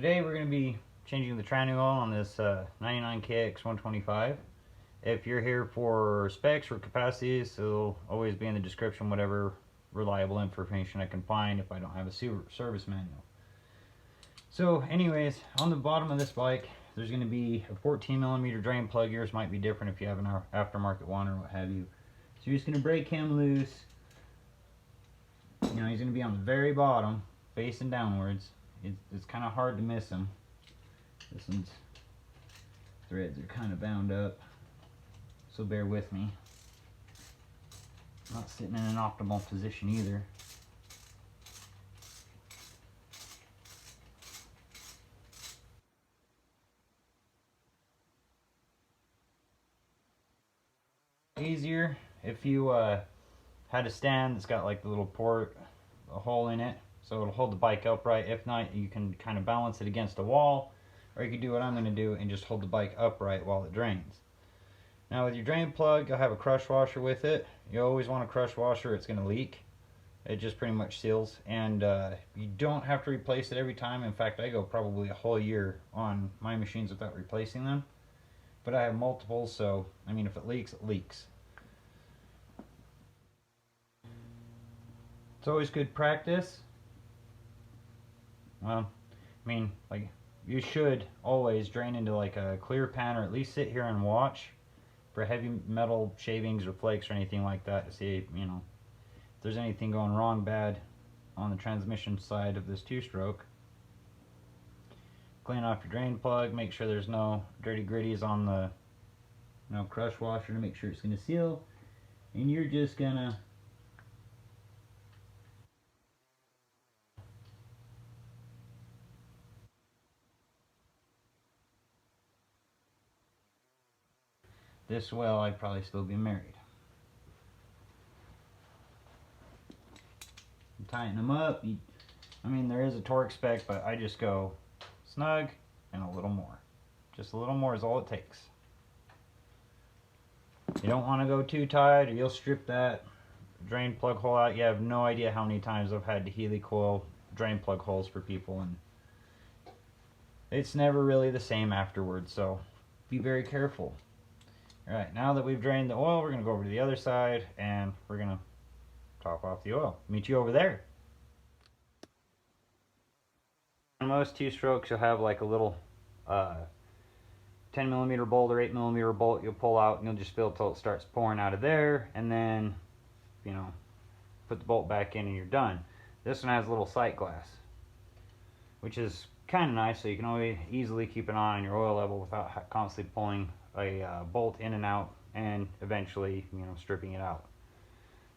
Today we're going to be changing the tranny oil on this 99KX125. If you're here for specs or capacities, it'll always be in the description, whatever reliable information I can find if I don't have a service manual. So anyways, on the bottom of this bike there's going to be a 14mm drain plug. Yours might be different if you have an aftermarket one or what have you. So you're just going to break him loose. You know, he's going to be on the very bottom, facing downwards. It's kind of hard to miss him. This one's threads are kind of bound up, so bear with me. I'm not sitting in an optimal position either. Easier if you had a stand that's got like the little port, a hole in it, so it'll hold the bike upright. If not, you can kind of balance it against a wall, or you can do what I'm going to do and just hold the bike upright while it drains. Now with your drain plug, you'll have a crush washer with it. You always want a crush washer, it's going to leak. It just pretty much seals, and you don't have to replace it every time. In fact, I go probably a whole year on my machines without replacing them. But I have multiples, so I mean, if it leaks, it leaks. It's always good practice. Well, I mean, like, you should always drain into like a clear pan, or at least sit here and watch for heavy metal shavings or flakes or anything like that to see, you know, if there's anything going wrong bad on the transmission side of this two-stroke. Clean off your drain plug, make sure there's no dirty gritties on the crush washer to make sure it's going to seal, and you're just gonna this well, I'd probably still be married. Tighten them up. I mean, there is a torque spec, but I just go snug and a little more. Just a little more is all it takes. You don't want to go too tight, or you'll strip that drain plug hole out. You have no idea how many times I've had to helicoil drain plug holes for people, and it's never really the same afterwards, so be very careful. Alright, now that we've drained the oil, we're going to go over to the other side and we're going to top off the oil. Meet you over there. On most two-strokes, you'll have like a little 10mm bolt or 8mm bolt you'll pull out, and you'll just fill till it starts pouring out of there, and then, you know, put the bolt back in and you're done. This one has a little sight glass, which is kind of nice, so you can always easily keep an eye on your oil level without constantly pulling a bolt in and out and eventually, you know, stripping it out.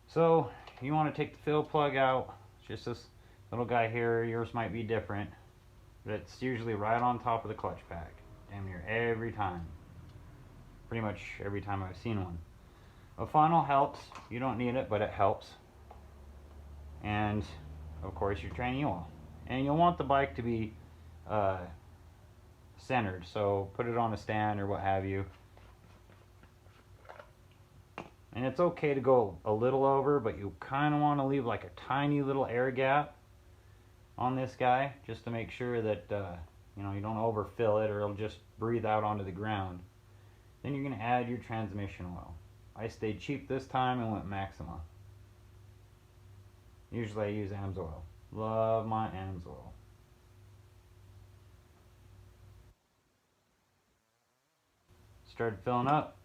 So you want to take the fill plug out. It's just this little guy here. Yours might be different, but it's usually right on top of the clutch pack, damn near every time. Pretty much every time I've seen one. A funnel helps. You don't need it, but it helps. And of course your tranny oil. And you'll want the bike to be centered, so put it on a stand or what have you. And it's okay to go a little over, but you kind of want to leave like a tiny little air gap on this guy, just to make sure that you know, you don't overfill it or it'll just breathe out onto the ground. Then you're going to add your transmission oil. I stayed cheap this time and went Maxima. Usually I use AMSOIL. Love my AMSOIL. Started filling up.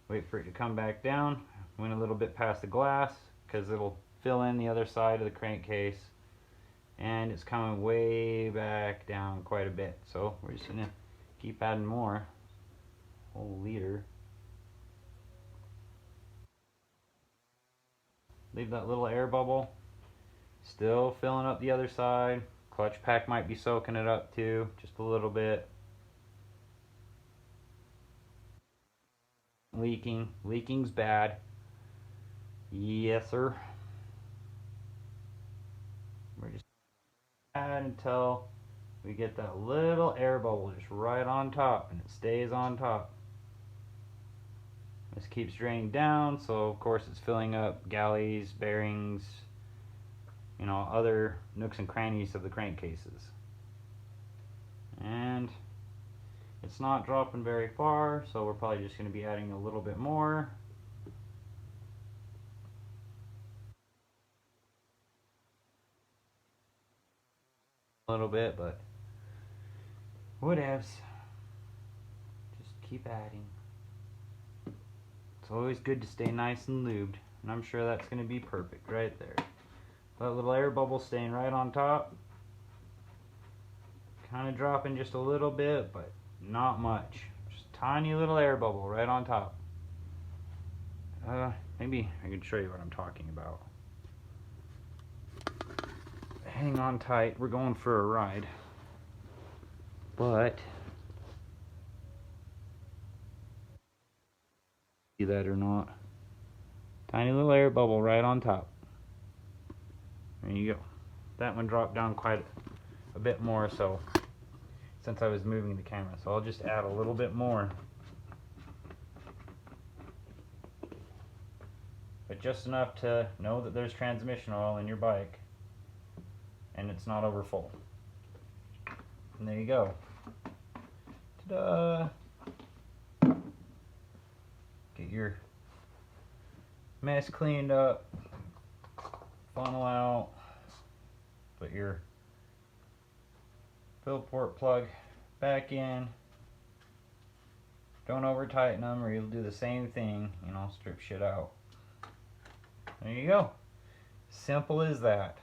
Wait for it to come back down. Went a little bit past the glass because it'll fill in the other side of the crankcase, and it's coming way back down quite a bit, so we're just gonna keep adding more. Whole liter. Leave that little air bubble. Still filling up the other side. Clutch pack might be soaking it up too, just a little bit. Leaking's bad. Yes, sir. We're just add until we get that little air bubble just right on top, and it stays on top. This keeps draining down, so of course it's filling up galleys, bearings, you know, other nooks and crannies of the crankcases. it's not dropping very far, so we're probably just going to be adding a little bit more. A little bit, but whatevs. Just keep adding. It's always good to stay nice and lubed, and I'm sure that's going to be perfect right there. That little air bubble staying right on top. Kind of dropping just a little bit, but not much. Just tiny little air bubble right on top. Maybe I can show you what I'm talking about. Hang on tight, we're going for a ride. But see that or not? Tiny little air bubble right on top. There you go. That one dropped down quite a bit more, so since I was moving the camera, so I'll just add a little bit more. But just enough to know that there's transmission oil in your bike and it's not over full. And there you go. Ta-da! Get your mess cleaned up, funnel out, put your fill port plug back in. Don't over tighten them or you'll do the same thing, you know, strip shit out. There you go. Simple as that.